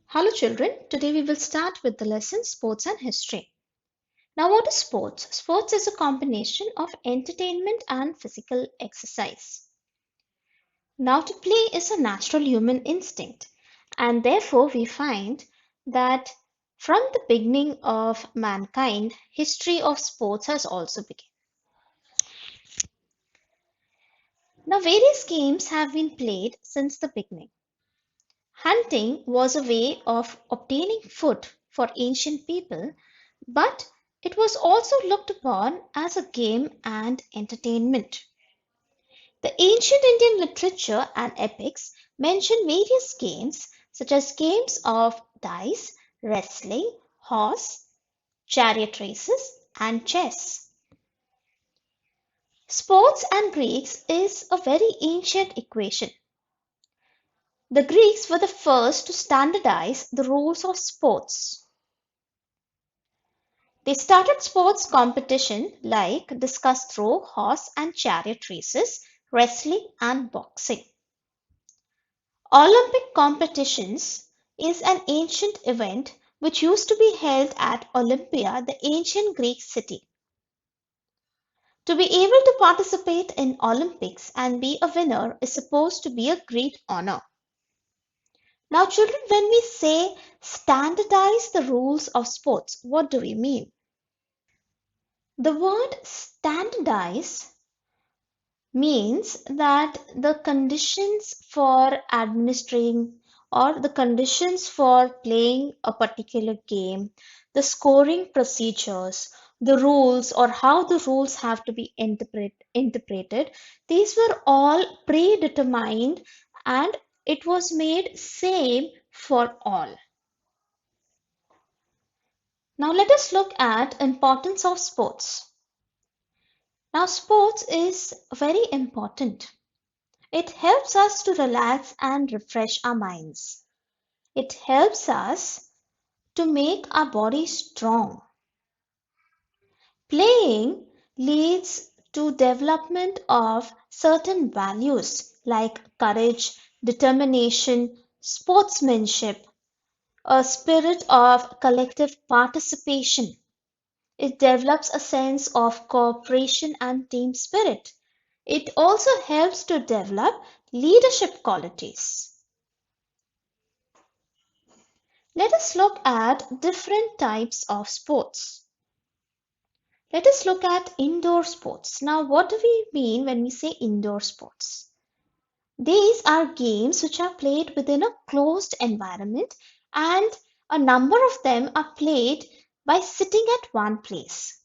Hello children, today we will start with the lesson Sports and History. Now what is sports? Sports is a combination of entertainment and physical exercise. Now to play is a natural human instinct, and therefore we find that from the beginning of mankind, history of sports has also begun. Now various games have been played since the beginning. Hunting was a way of obtaining food for ancient people, but it was also looked upon as a game and entertainment. The ancient Indian literature and epics mention various games such as games of dice, wrestling, horse, chariot races, and chess. Sports and Greeks is a very ancient equation. The Greeks were the first to standardize the rules of sports. They started sports competition like discus throw, horse and chariot races, wrestling and boxing. Olympic competitions is an ancient event which used to be held at Olympia, the ancient Greek city. To be able to participate in Olympics and be a winner is supposed to be a great honor. Now children, when we say standardize the rules of sports, what do we mean? The word standardize means that the conditions for administering or the conditions for playing a particular game, the scoring procedures, the rules or how the rules have to be interpreted, these were all predetermined and it was made same for all. Now let us look at importance of sports. Now sports is very important. It helps us to relax and refresh our minds. It helps us to make our body strong. Playing leads to development of certain values like courage, determination, sportsmanship, a spirit of collective participation. It develops a sense of cooperation and team spirit. It also helps to develop leadership qualities. Let us look at different types of sports. Let us look at indoor sports. Now, what do we mean when we say indoor sports? These are games which are played within a closed environment and a number of them are played by sitting at one place.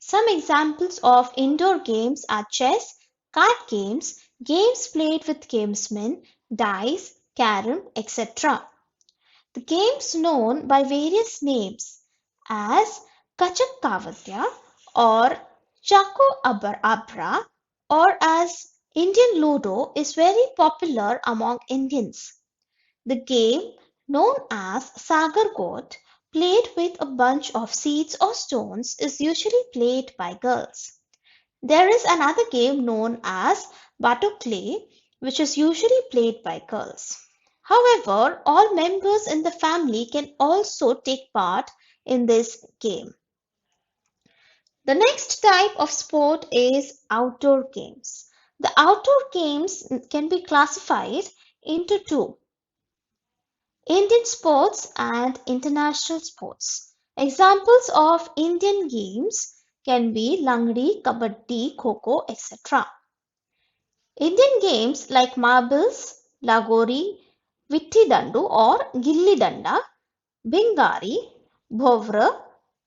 Some examples of indoor games are chess, card games, games played with gamesmen, dice, carom, etc. The games known by various names as Kachak Kavatya or Chaco Abra or as Indian Ludo is very popular among Indians. The game known as Sagar Goat, played with a bunch of seeds or stones, is usually played by girls. There is another game known as Batukle, which is usually played by girls. However, all members in the family can also take part in this game. The next type of sport is outdoor games. The outdoor games can be classified into two: Indian sports and international sports. Examples of Indian games can be Langdi, Kabaddi, Kho-Kho, etc. Indian games like marbles, Lagori, Vitti Dandu or Gilli Danda, Bingari, Bhovra,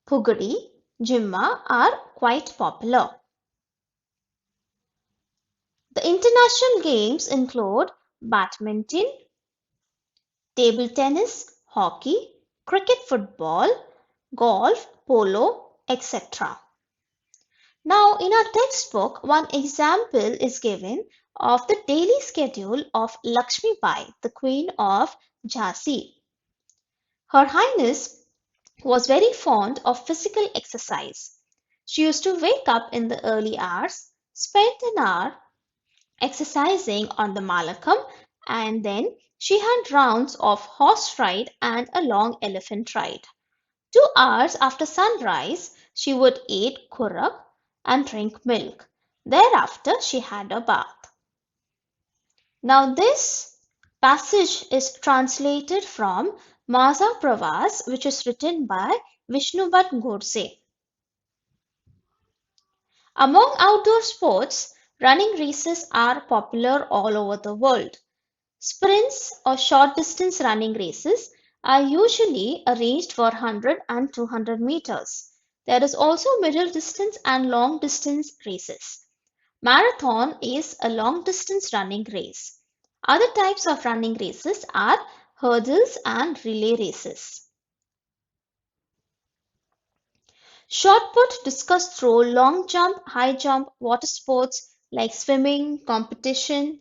Pugadi, Jimma are quite popular. The international games include badminton, table tennis, hockey, cricket, football, golf, polo, etc. Now, in our textbook, one example is given of the daily schedule of Lakshmi Bai, the Queen of Jhansi. Her Highness was very fond of physical exercise. She used to wake up in the early hours, spend an hour exercising on the Malakam, And then she had rounds of horse ride and a long elephant ride. 2 hours after sunrise, she would eat kurak and drink milk. Thereafter, she had a bath. Now, this passage is translated from Maza Pravas, which is written by Vishnubhat Godse. Among outdoor sports, running races are popular all over the world. Sprints or short distance running races are usually arranged for 100 and 200 meters. There is also middle distance and long distance races. Marathon is a long distance running race. Other types of running races are hurdles and relay races. Shot put, discus throw, long jump, high jump, water sports like swimming, competition,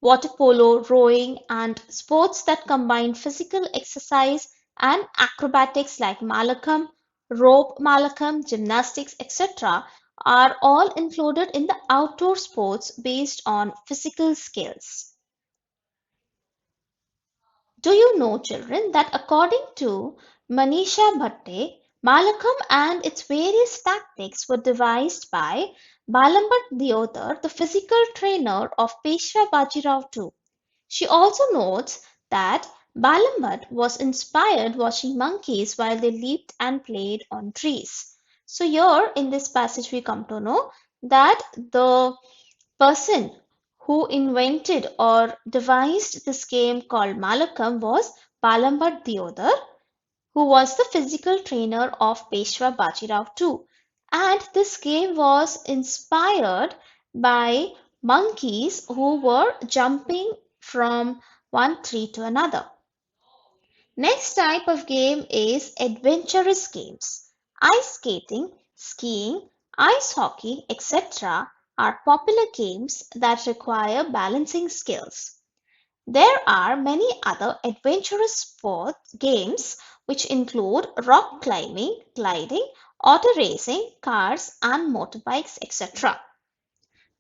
water polo, rowing, and sports that combine physical exercise and acrobatics like malakam, rope malakam, gymnastics, etc., are all included in the outdoor sports based on physical skills. Do you know, children, that according to Manisha Bhatte, malakam and its various tactics were devised by Balambat Deodar, the physical trainer of Peshwa Bajirao II. She also notes that Balambat was inspired watching monkeys while they leaped and played on trees. So here in this passage we come to know that the person who invented or devised this game called Malakam was Balambat Deodar, who was the physical trainer of Peshwa Bajirao II. And this game was inspired by monkeys who were jumping from one tree to another. Next type of game is adventurous games. Ice skating, skiing, ice hockey, etc. are popular games that require balancing skills. There are many other adventurous sport games which include rock climbing, gliding, auto racing, cars and motorbikes, etc.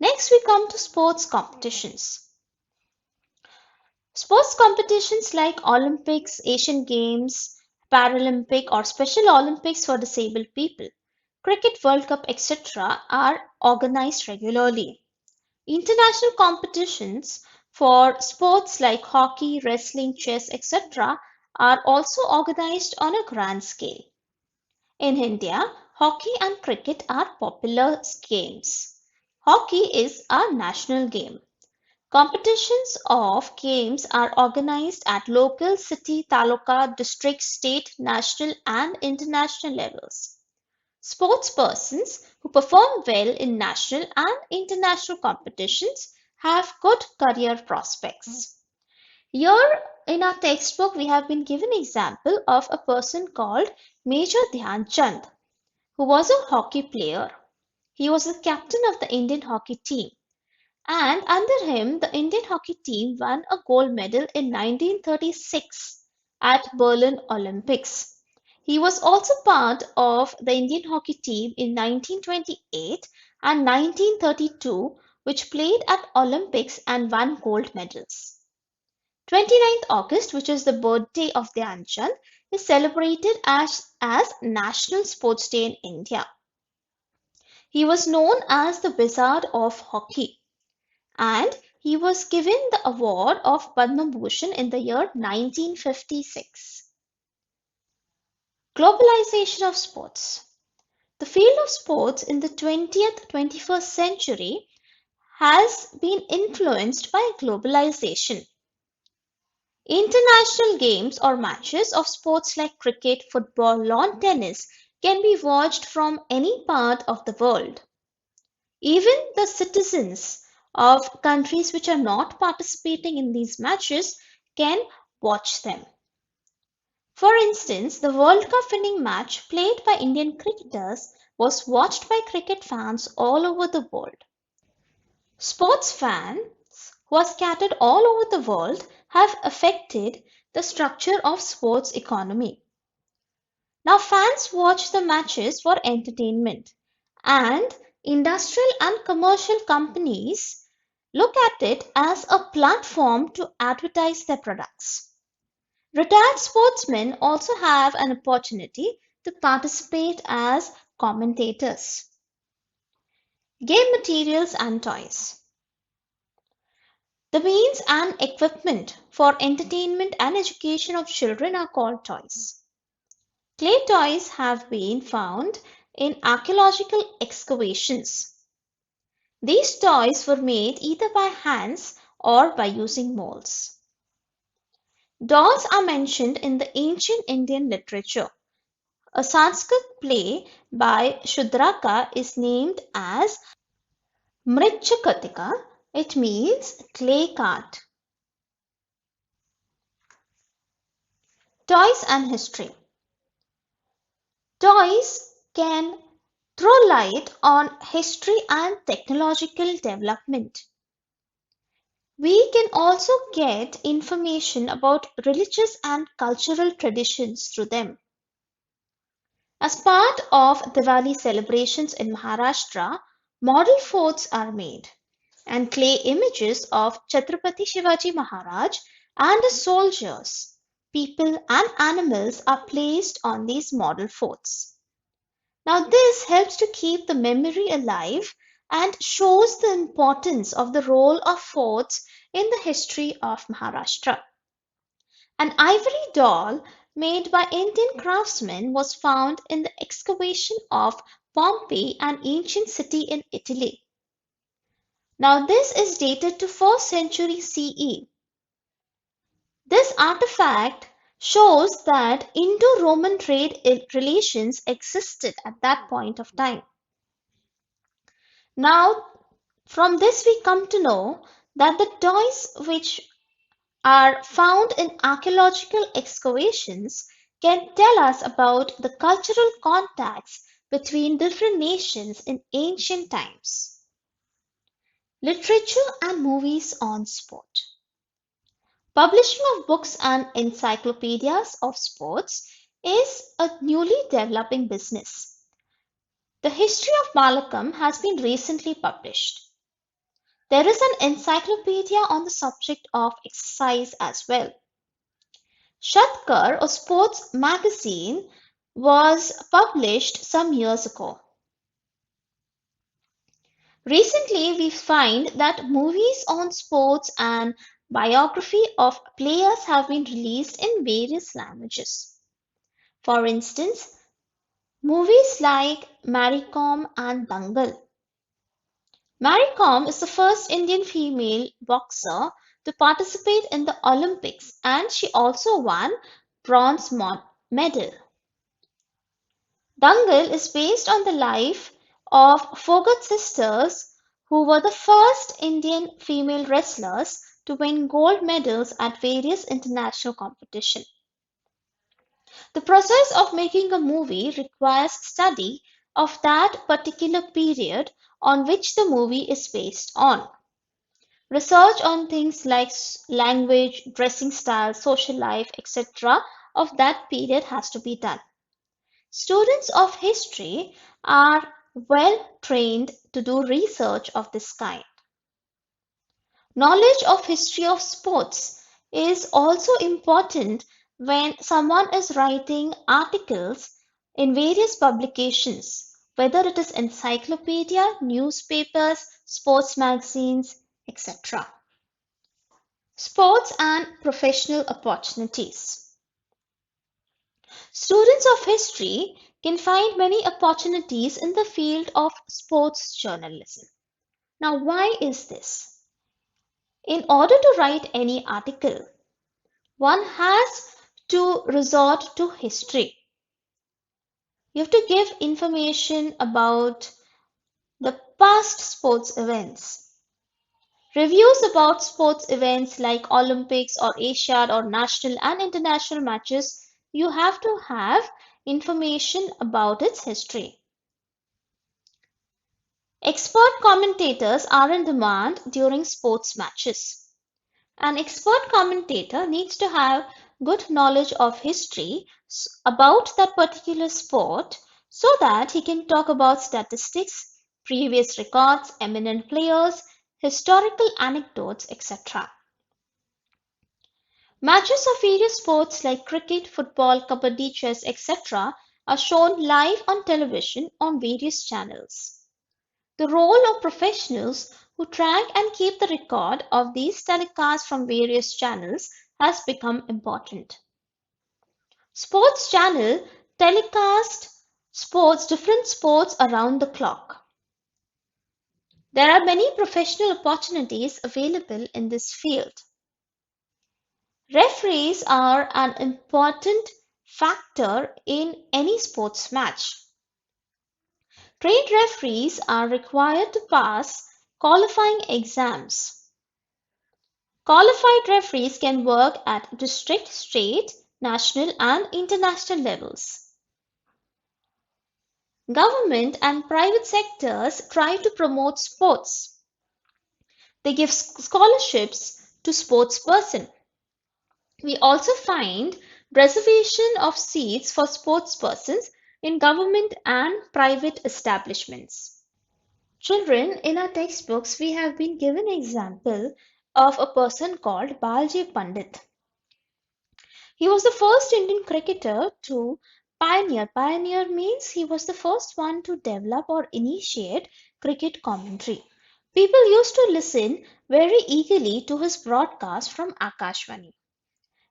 Next we come to sports competitions. Sports competitions like Olympics, Asian Games, Paralympic or Special Olympics for disabled people, Cricket World Cup, etc. are organized regularly. International competitions for sports like hockey, wrestling, chess, etc. are also organized on a grand scale. In India, hockey and cricket are popular games. Hockey is a national game. Competitions of games are organized at local, city, taluka, district, state, national and international levels. Sportspersons who perform well in national and international competitions have good career prospects. Here in our textbook, we have been given an example of a person called Major Dhyan Chand, who was a hockey player. He was the captain of the Indian hockey team, and under him, the Indian hockey team won a gold medal in 1936 at Berlin Olympics. He was also part of the Indian hockey team in 1928 and 1932, which played at Olympics and won gold medals. 29th August, which is the birthday of Dhyan Chand, is celebrated as National Sports Day in India. He was known as the Wizard of Hockey, and he was given the award of Padma Bhushan in the year 1956. Globalization of sports. The field of sports in the 20th 21st century has been influenced by globalization. International games or matches of sports like cricket, football, lawn tennis can be watched from any part of the world. Even the citizens of countries which are not participating in these matches can watch them. For instance, the World Cup winning match played by Indian cricketers was watched by cricket fans all over the world. Sports fans who are scattered all over the world have affected the structure of sports economy. Now fans watch the matches for entertainment, and industrial and commercial companies look at it as a platform to advertise their products. Retired sportsmen also have an opportunity to participate as commentators. Game materials and toys. The means and equipment for entertainment and education of children are called toys. Clay toys have been found in archaeological excavations. These toys were made either by hands or by using molds. Dolls are mentioned in the ancient Indian literature. A Sanskrit play by Shudraka is named as Mritchakatika. It means clay cart. Toys and history. Toys can throw light on history and technological development. We can also get information about religious and cultural traditions through them. As part of Diwali celebrations in Maharashtra, model forts are made, and clay images of Chhatrapati Shivaji Maharaj and his soldiers, people, and animals are placed on these model forts. Now, this helps to keep the memory alive and shows the importance of the role of forts in the history of Maharashtra. An ivory doll made by Indian craftsmen was found in the excavation of Pompeii, an ancient city in Italy. Now, this is dated to 4th century CE. This artifact shows that Indo-Roman trade relations existed at that point of time. Now, from this we come to know that the toys which are found in archaeological excavations can tell us about the cultural contacts between different nations in ancient times. Literature and movies on sport. Publishing of books and encyclopedias of sports is a newly developing business. The history of Malakam has been recently published. There is an encyclopedia on the subject of exercise as well. Shatkar, a sports magazine, was published some years ago. Recently, we find that movies on sports and biography of players have been released in various languages. For instance, movies like Maricom and Dangal. Maricom is the first Indian female boxer to participate in the Olympics, and she also won bronze medal. Dangal is based on the life of Fogart sisters, who were the first Indian female wrestlers to win gold medals at various international competitions. The process of making a movie requires study of that particular period on which the movie is based on. Research on things like language, dressing style, social life, etc. of that period has to be done. Students of history are well trained to do research of this kind. Knowledge of history of sports is also important when someone is writing articles in various publications, whether it is encyclopedia, newspapers, sports magazines, etc. Sports and professional opportunities. Students of history can find many opportunities in the field of sports journalism. Now, why is this? In order to write any article, one has to resort to history. You have to give information about the past sports events. Reviews about sports events like Olympics or Asiad or national and international matches, you have to have information about its history. Expert commentators are in demand during sports matches. An expert commentator needs to have good knowledge of history about that particular sport so that he can talk about statistics, previous records, eminent players, historical anecdotes, etc. Matches of various sports like cricket, football, kabaddi, chess, etc. are shown live on television on various channels. The role of professionals who track and keep the record of these telecasts from various channels has become important. Sports channel telecast different sports around the clock. There are many professional opportunities available in this field. Referees are an important factor in any sports match. Trained referees are required to pass qualifying exams. Qualified referees can work at district, state, national, and international levels. Government and private sectors try to promote sports. They give scholarships to sportspersons. We also find reservation of seats for sportspersons in government and private establishments. Children, in our textbooks, we have been given an example of a person called Balji Pandit. He was the first Indian cricketer to pioneer. Pioneer means he was the first one to develop or initiate cricket commentary. People used to listen very eagerly to his broadcast from Akashvani.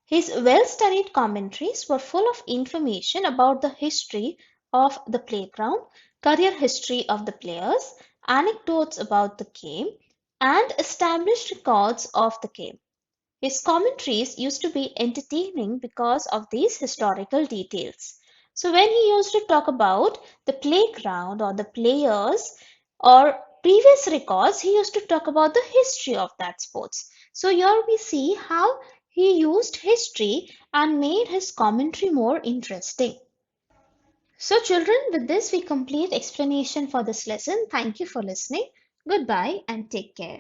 His well-studied commentaries were full of information about the history of the playground, career history of the players, anecdotes about the game, and established records of the game. His commentaries used to be entertaining because of these historical details. So when he used to talk about the playground or the players or previous records, he used to talk about the history of that sports. So here we see how he used history and made his commentary more interesting. So children, with this we complete explanation for this lesson. Thank you for listening. Goodbye and take care.